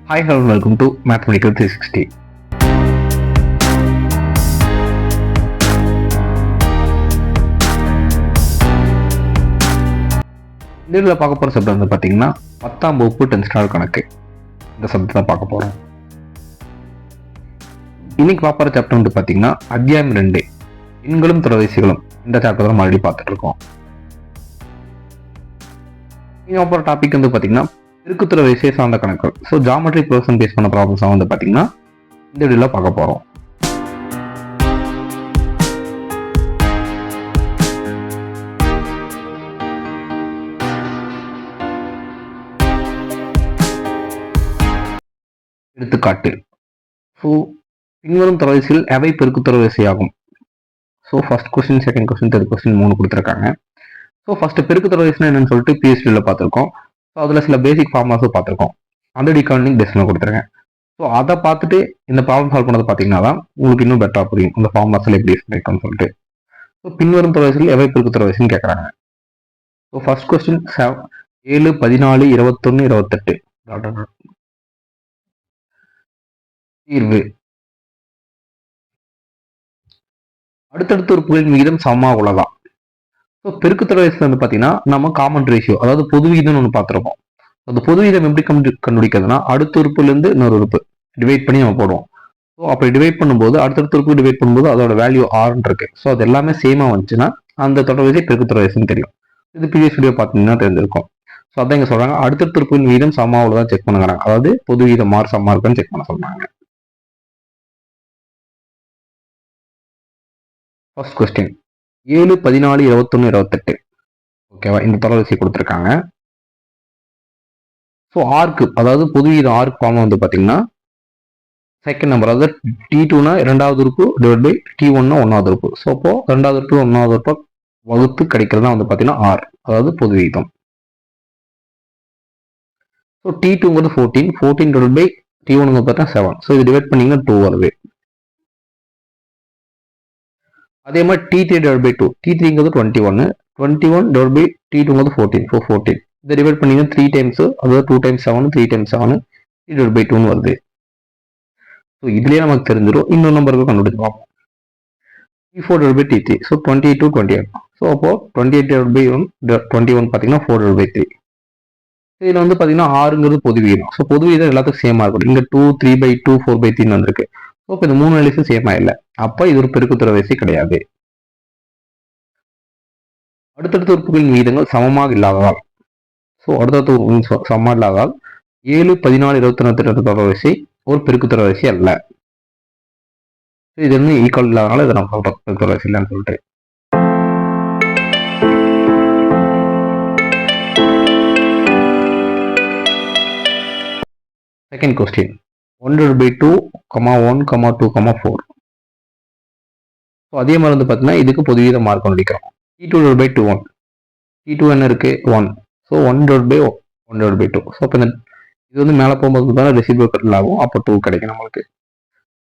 Hi, hello, welcome to Mathematical 360. இந்த இதில் பார்க்க போகிற சப்ஜெக்ட் வந்து பார்த்தீங்கன்னா 10ஆம் வகுப்பு 10th ஸ்டாண்டர்ட் கணக்கு. இந்த சப்ஜெக்ட் தான் பார்க்க போகிறோம். இன்னைக்கு பார்க்குற சாப்டர் வந்து பார்த்தீங்கன்னா அத்தியாயம் 2 எண்களும் தொலைபேசிகளும். இந்த சாப்டர் தான் மறுபடியும் பார்த்துட்டு இருக்கோம். நீங்கள் போகிற டாபிக் வந்து பார்த்தீங்கன்னா பெருக்குத்துறை வரிசையை சார்ந்த கணக்குகள். ஸோ ஜாமெட்ரி ப்ரோக்ராம் பேஸ் பண்ண ப்ராப்ளம்ஸாக வந்து பார்த்தீங்கன்னா இந்த வீடியோவில் பார்க்க போகிறோம். எடுத்துக்காட்டு. ஸோ பின்வரும் தொலைபேசியில் எவை பெருக்குத்துறை வரிசையாகும்? So first question, second question, third question 3 கொடுத்துருக்காங்க. ஸோ ஃபர்ஸ்ட் பெருக்குத்துறை வரிசை என்னன்னு சொல்லிட்டு பிஎஸ்டியில் பார்த்துருக்கோம். ஸோ அதில் சில பேசிக் ஃபார்முலாஸும் பார்த்துருக்கோம். அந்த டிகார்னிங் டெஸ்டில் கொடுத்துருக்கேன். ஸோ அதை பார்த்துட்டு இந்த ப்ராப்ளம் சால்வ் பண்ணதை பார்த்தீங்கன்னா தான் உங்களுக்கு இன்னும் பெட்டராக புரியும் இந்த ஃபார்முலாஸில் எப்படி இருக்குன்னு சொல்லிட்டு. ஸோ பின்வரும் தொலைபேசியில் எவை பெருக்குத்துறை வரிசைன்னு கேட்குறாங்க. So first question 7, 14, 21, 28. தீர்வு. அடுத்தடுத்த உறுப்புகளின் விகிதம் சமமாக உள்ளதா? ஸோ பெருக்குத்துறை வரிசை வந்து பார்த்தீங்கன்னா நம்ம காமன் ரேஷியோ, அதாவது பொது விகிதம்னு ஒன்று பார்த்துருப்போம். அந்த பொது விகிதம் எப்படி கண்டுபிடிக்கிறதுனா அடுத்த உறுப்புலேருந்து இன்னொரு உறுப்பு டிவைட் பண்ணி நம்ம போடுவோம். ஸோ அப்படி டிவைட் பண்ணும்போது அடுத்தடுத்த உறுப்பு டிவைட் பண்ணும்போது அதோட வேல்யூ 6 இருக்கு. ஸோ அது எல்லாமே சேமாக வந்துச்சுன்னா அந்த தொடர் வரிசை பெருக்குத்துறை வரிசைன்னு தெரியும். இது ப்ரீவியஸ் வீடியோ பார்த்தீங்கன்னா தெரிஞ்சிருக்கும். ஸோ அதான் இங்கே சொல்றாங்க அடுத்தடுத்த உறுப்புகளின் விகிதம் சமமாக உள்ளதா செக் பண்ணுறாங்க. அதாவது பொது விகிதம் மாறு சமமாக இருக்கான்னு செக் பண்ண சொல்றாங்க. First question 7, 14, 21, 28. ஓகேவா, இந்த தொடர்வரிசை கொடுத்துருக்காங்க. ஸோ ஆர்க்கு, அதாவது பொது விகிதம் ஆர்க்கு ஃபார்ம் வந்து பார்த்தீங்கன்னா செகண்ட் நம்பர், அதாவது T2னா இரண்டாவது உறுப்பு டிவைட் பை T1னா ஒன்றாவது உறுப்பு. ஸோ அப்போ ரெண்டாவது உறுப்பு ஒன்றாவது உறுப்பு வகுத்து கிடைக்கிறது தான் வந்து பார்த்தீங்கன்னா ஆர், அதாவது பொது விகிதம். ஸோ T2ங்கிறது 14 டிவைட் பை T1 பார்த்தா 7. ஸோ இது டிவைட் பண்ணிங்கன்னா 2 வருது. அதே மாதிரி T3 டிவைட் பை 2, T3ங்கிறது 21 டிவைட் பை T2ங்கிறது 14. இதை டிவைட் பண்ணிங்கன்னா 3 டைம்ஸ், அதாவது 2 டைம்ஸ் 7, 3 டைம்ஸ் 7, 3 டிவைட் பை 2 வருது. ஸோ இதுலேயே நமக்கு தெரிஞ்சிடும். இன்னொரு நம்பருக்கு கண்டுபிடிச்சு பார்ப்போம். T4 divide by T3, so 28 28. So அப்போ 28 டிவைட் பை 21 பார்த்தீங்கன்னா 4 டிவைட் பை 3. இதில் வந்து பார்த்தீங்கன்னா 6ங்கிறது பொது விகிதம். ஸோ பொது விகிதம் எல்லாத்துக்கும் சேமாக இருக்கும். இங்கே 2, 3 பை 2, 4 பை 3 வந்திருக்கு. ஸோ இப்போ இந்த 3 வேல்யூஸும் சேமாக இல்லை. அப்போ இது ஒரு பெருக்குத்துறை வரிசை கிடையாது. அடுத்தடுத்த உறுப்புகளின் விகிதங்கள் சமமாக இல்லாததால், ஸோ அடுத்தடுத்த சமமாக இல்லாததால் 7, 14, 28 தொடர் வரிசை ஒரு பெருக்குத்துறை வரிசை அல்ல. இது வந்து ஈக்குவல் இல்லாதனால இதை நம்ம சொல்றோம் பெருக்குத்துறை வரிசை இல்லைன்னு சொல்லிட்டு. Second question 1 by 2, 1, 2, 4. ஸோ அதே மாதிரி வந்து பார்த்தீங்கன்னா இதுக்கு பொது விகிதம் மார்க் கண்டுபிடிக்கிறோம். T2 by 21. T2 என்ன இருக்கு 1. So 1 by 1 by 2. ஸோ இப்போ இந்த இது வந்து மேலே போகும்போது தான் ரெசிப்ரோக்கல் ஆகும். அப்போ 2 கிடைக்கும் நம்மளுக்கு.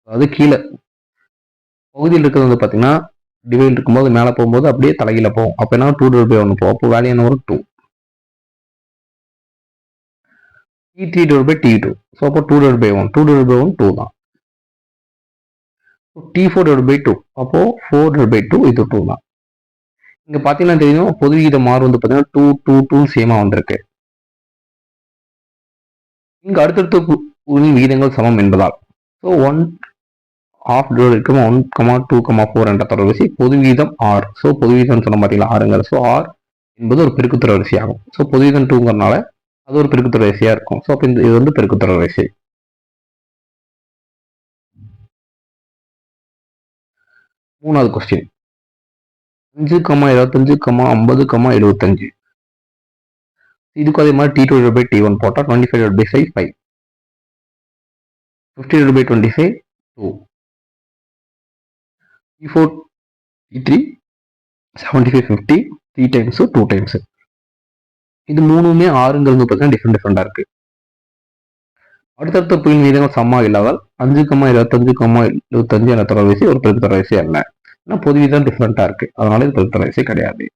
அதாவது கீழே பகுதியில் இருக்கிறது வந்து பார்த்தீங்கன்னா டிவைட் இருக்கும்போது மேலே போகும்போது அப்படியே தலைகீழ போகும். அப்போ என்ன 2 by 1 போகும். அப்போ வேல்யூ என்ன வரும் 2. T3 by T2. ஸோ அப்போ 2 by 1. 2 by 1 2 தான். T4 by 2. அப்போ 4 by 2 இது 2 தான். இங்க பார்த்தீங்கன்னா தெரியும் பொது விகித மாறு வந்து பார்த்தீங்கன்னா 2, 2, 2 சேமா வந்திருக்கு. இங்க அடுத்தடுத்த விகிதங்கள் சமம் என்பதால் ஸோ 1/2 இருக்கும் 1, 2, 4 என்ற தொடர் வரிசை பொது விகிதம் R. ஸோ பொது விகிதம் சொன்ன பார்த்தீங்களா ஆறுங்கிற. ஸோ R என்பது ஒரு பெருக்குத்துறை வரிசை ஆகும். ஸோ பொது விகிதம் 2ங்கிறனால அது ஒரு பெருக்குத்துறை வரிசையா இருக்கும். ஸோ அப்போ இது வந்து பெருக்குத்துறை வரிசை. மூணாவது கொஸ்டின் 5, 25, 50, 75. இதுக்கு அதே மாதிரி T2 by T1 போட்டா 25 by 5, 50 by 25, 2. T4, T3, 75, 50, 3 times 2 times. இது மூணுமே 6ங்கிறது பார்த்தீங்கன்னா டிஃப்ரெண்டா இருக்கு. அடுத்தடுத்த புள்ளி விகிதங்கள் சமமாக இல்லாதால் 5, 25, 75 என்ற தொடர் வரிசை ஒரு பெருக்குத்துறை வரிசை அல்ல. ஏன்னா பொது விகிதம் டிஃப்ரெண்டா இருக்கு. அதனால இது பெருக்குத்துறை வரிசை கிடையாது.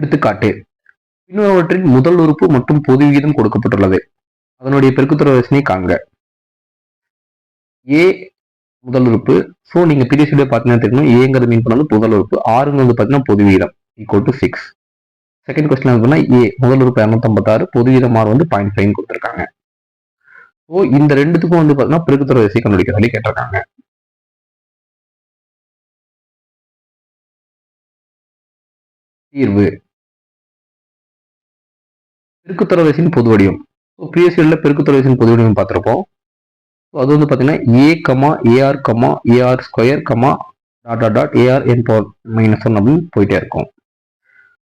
எடுத்துக்காட்டு, பின்வருவற்றின் முதல் உறுப்பு மற்றும் பொது விகிதம் கொடுக்கப்பட்டுள்ளது. அதனுடைய பெருக்குத்தொடர் வரிசையை காண்க. ஏ முதல் உறுப்பு. ஸோ நீங்க ப்ரீவியஸ் வீடியோ பார்த்தீங்கன்னா தெரியும், ஏங்கிறது மீன் பண்ணது முதல் உறுப்பு, ஆறுங்கிறது பார்த்தீங்கன்னா பொது விகிதம் ஈக்குவல் டு 6. செகண்ட் கொஸ்டின் வந்து ஏ முதல் உறுப்பு 256, பொது விகிதம் ஆர் வந்து 0.5 கொடுத்துருக்காங்க. ஸோ இந்த ரெண்டுத்துக்கும் வந்து பார்த்தீங்கன்னா பெருக்குத்தொடர் வரிசை கண்டுபிடிக்க சொல்லி கேட்டிருக்காங்க. தீர்வு. பெருக்குத்தொடர் வரிசையின் பொது வடிவம். ப்ரீவியஸ் வீடியோல பெருக்குத்தொடர் வரிசையின் பொது வடிவம் பார்த்திருப்போம். அது வந்து பார்த்தீங்கன்னா AR square AR n power -1 அப்படின்னு போயிட்டே இருக்கும்.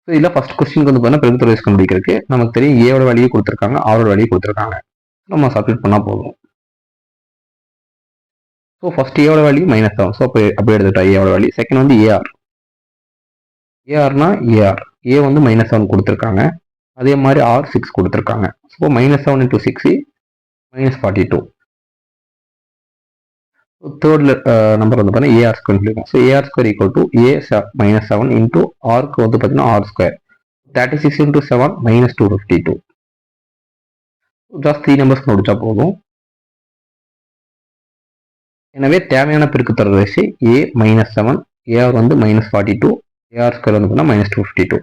ஸோ இதில் ஃபர்ஸ்ட் கொஸ்டினுக்கு வந்து பார்த்தீங்கன்னா பெருக்குத்தொடர் வரிசை கண்டுபிடிக்கிறதுக்கு நமக்கு தெரியும் ஏவோட வேல்யூ கொடுத்துருக்காங்க, ஆரோட வேல்யூ கொடுத்துருக்காங்க. நம்ம சப்ஸ்டிட்யூட் பண்ணால் போதும். ஸோ ஃபர்ஸ்ட் ஏவோட வேல்யூ -7. ஸோ அப்போ எடுத்துட்டா ஏவோட வேல்யூ. செகண்ட் வந்து ஏஆர்னா ஏ வந்து -7 கொடுத்துருக்காங்க. அதே மாதிரி ஆர் 6 கொடுத்துருக்காங்க. ஸோ -7 × 6 -42. தேர்ட் நம்பர் வந்து பார்த்தீங்கன்னா ஏஆர் ஸ்கொயர் சொல்லியிருக்கோம். So AR square equal to A -7 into ஆருக்கு வந்து பார்த்தீங்கன்னா ஆர் ஸ்கொயர் 36 × 7 -252. ஜஸ்ட் 3 நம்பர்ஸ் முடிச்சா போதும். எனவே தேவையான பெருக்குத்தொடர் வரிசை ஏ -7, ஏஆர் வந்து -42, ஏஆர் ஸ்கொயர் வந்து பார்த்தீங்கன்னா -252.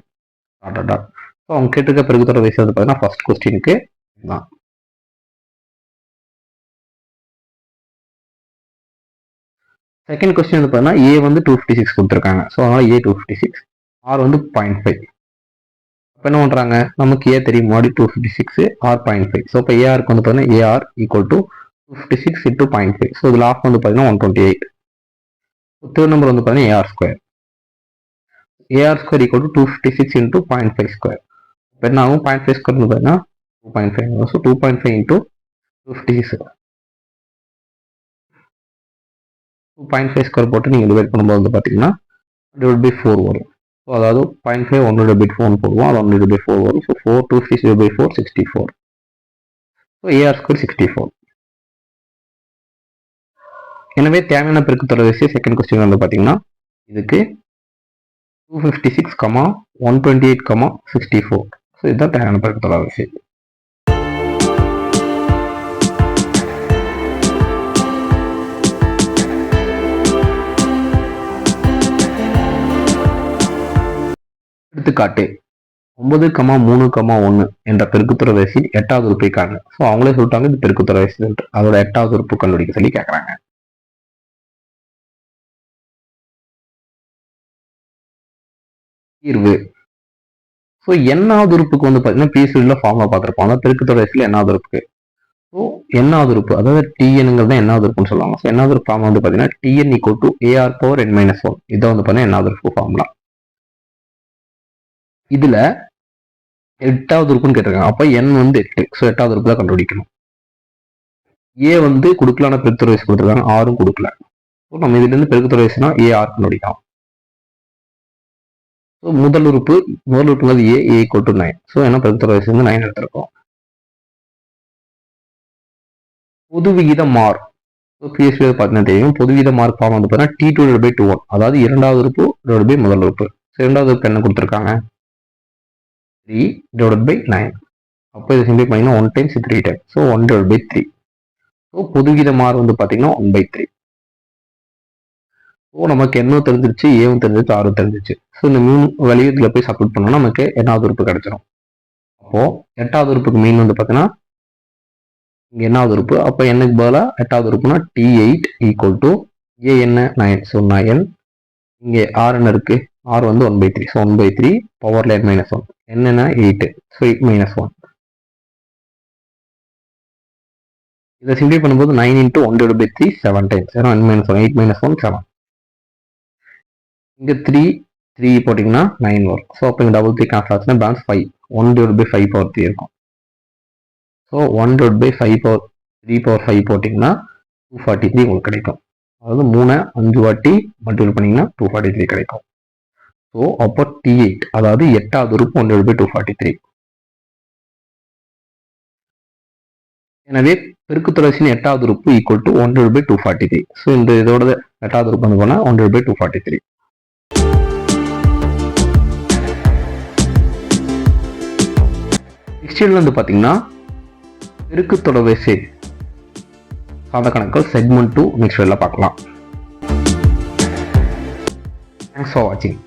ஸோ அவங்க கேட்டிருக்க பெருக்குத்தொடர் வரிசை வந்து பார்த்தீங்கன்னா ஃபர்ஸ்ட் கொஸ்டினுக்கு தான். செகண்ட் கொஸ்டின் வந்து பார்த்தீங்கன்னா ஏ வந்து 256 கொடுத்துருக்காங்க. ஸோ அதனால ஏ 256, ஆர் வந்து 0.5. இப்போ என்ன பண்ணுறாங்க, நமக்கு ஏ தெரியும் முன்னாடி 256, ஆர் 0.5. ஸோ இப்போ ஏஆருக்கு வந்து பார்த்தீங்கன்னா ஏஆர் ஈக்குவல் டு 256 × 0.5. ஸோ இதில் ஆஃப் வந்து பார்த்தீங்கன்னா 128. தேர்ட் நம்பர் வந்து பார்த்தீங்கன்னா AR square equal to 256 × 0.5 square. இப்போ என்ன ஆகும், 0.5 ஸ்கொயர் வந்து பார்த்தீங்கன்னா 2.5. ஸோ 2.5 × 256. 2.5 ஸ்கொயர் போட்டு நீங்கள் டிவைட் பண்ணும்போது வந்து பார்த்தீங்கன்னா /4 வரும். ஸோ அதாவது 0.5 1/4 போடுவோம், அது 1/4 வரும். ஸோ 4 256/4 64. So AR square 64. எனவே தேவையான பெருக்குத்தொடர் வரிசை செகண்ட் கொஸ்டின் வந்து பார்த்தீங்கன்னா இதுக்கு 256, 128, 64. ஸோ இதுதான் தேவையான பெருக்குத்தொடர் வரிசை. எடுத்துக்காட்டு, 9, 3, 1 என்ற பெருக்குத்தொடர் வரிசையில் 8வது உறுப்பை காண்க. ஸோ அவங்களே சொல்லிட்டாங்க இது பெருக்குத்தொடர் வரிசை, அதோட 8வது உறுப்பு கண்டுபிடிக்க சொல்லி கேட்குறாங்க. தீர்வு. ஸோ எண்ணாவது உறுப்புக்கு வந்து பார்த்தீங்கன்னா பிசிடியில் ஃபார்முலா பார்த்துருப்போம். அதாவது பெருக்குத்தொடர் வரிசையில் எண்ணாவது உறுப்புக்கு. ஸோ எண்ணாவது உறுப்பு அதாவது டிஎன்ங்கிறது தான் எண்ணாவது உறுப்புன்னு சொல்லுவாங்க. ஸோ எண்ணாவது உறுப்பு ஃபார்முலா வந்து பார்த்தீங்கன்னா TN equal to AR power n - 1. இதை வந்து பார்த்தீங்கன்னா எண்ணாவது உறுப்பு ஃபார்முலா. இதுல 8வது உறுப்புன்னு கேட்டிருக்காங்க. அப்போ n வந்து 8. ஸோ 8வது உறுப்பு தான் கண்டுபிடிக்கணும். ஏ வந்து கொடுக்கலான பெருக்குத்தொடர் வரிசை கொடுத்துருக்காங்க, ஆரும் கொடுக்கல. ஸோ நம்ம இதுல இருந்து பெருக்குத்தொடர் வரிசைனா ஏஆர் கண்டுபிடிக்கலாம். ஸோ முதல் உறுப்புங்கிறது ஏ ஈக்குவல் டு 9. ஸோ என்ன பெருக்குத்தொடர் வரிசை வந்து 9 எடுத்திருக்கோம். பொது விகிதம் மார். ஸோ பிஎஸ்பி பார்த்தீங்கன்னா தெரியும், பொது விகிதம் மார்க் ஃபார்ம் வந்து பார்த்தீங்கன்னா T2/21, அதாவது இரண்டாவது உறுப்பு / முதல் உறுப்பு. ஸோ இரண்டாவது உறுப்பு என்ன கொடுத்துருக்காங்க 3/9. அப்போ இதை சிம்பிள் பண்ணிங்கன்னா 1 × 3 டைம்ஸ். ஸோ 1/3. ஸோ பொது விகிதம் மார் வந்து பார்த்தீங்கன்னா 1/3. ஸோ நமக்கு என்னவும் தெரிஞ்சிருச்சு, ஏவும் தெரிஞ்சிருச்சு, ஆரும் தெரிஞ்சிச்சு. ஸோ இந்த 3 வலியுறுதியில் போய் சப்மிட் பண்ணோம்னா நமக்கு எண்ணாவது உறுப்பு கிடைச்சிடும். அப்போ 8வது உறுப்புக்கு மீன் வந்து பார்த்தீங்கன்னா இங்கே எண்ணாவது உறுப்பு. அப்போ என்னக்கு பதிலாக 8வது உறுப்புனா T8 ஈக்குவல் டு ஏ என்ன 9. ஸோ 9. இங்கே ஆர் என்ன இருக்கு, ஆர் வந்து 1/3. So 1/3 பவர்ல n - 1. என்னன்னா 8. ஸோ 8 - 1. இதை சிம்பிளை பண்ணும்போது 9 × 1/3 7 டைம்ஸ். ஏன்னா n - 1 8 - 1 7. இங்கே 3 போட்டிங்கன்னா 9 வரும். ஸோ அப்போ இங்கே டபுள் 3 கேன்சல் ஆச்சுன்னா பேலன்ஸ் 5. 1/5 பவர் 3 இருக்கும். ஸோ 1/5 பவர் 3 பவர் 5 போட்டிங்கன்னா 243 உங்களுக்கு கிடைக்கும். அதாவது 3 5 வாட்டி மல்டிபிள் பண்ணிங்கன்னா 243 கிடைக்கும். ஸோ அப்போ T8 அதாவது 8வது உறுப்பு 1/243. எனவே பெருக்குத்தொடர் வரிசையின் 8வது உறுப்பு ஈக்குவல் டு 1/243. ஸோ இந்த இதோட 8வது உறுப்பு வந்து போனால் 1/243. நெக்ஸ்ட் இயர்ல வந்து பார்த்தீங்கன்னா பெருக்கு தொடர்வரிசை சார்ந்த கணக்குகள் செக்மெண்ட் 2 நெக்ஸ்ட் இயர்ல பார்க்கலாம். தேங்க்ஸ் ஃபார் வாட்சிங்.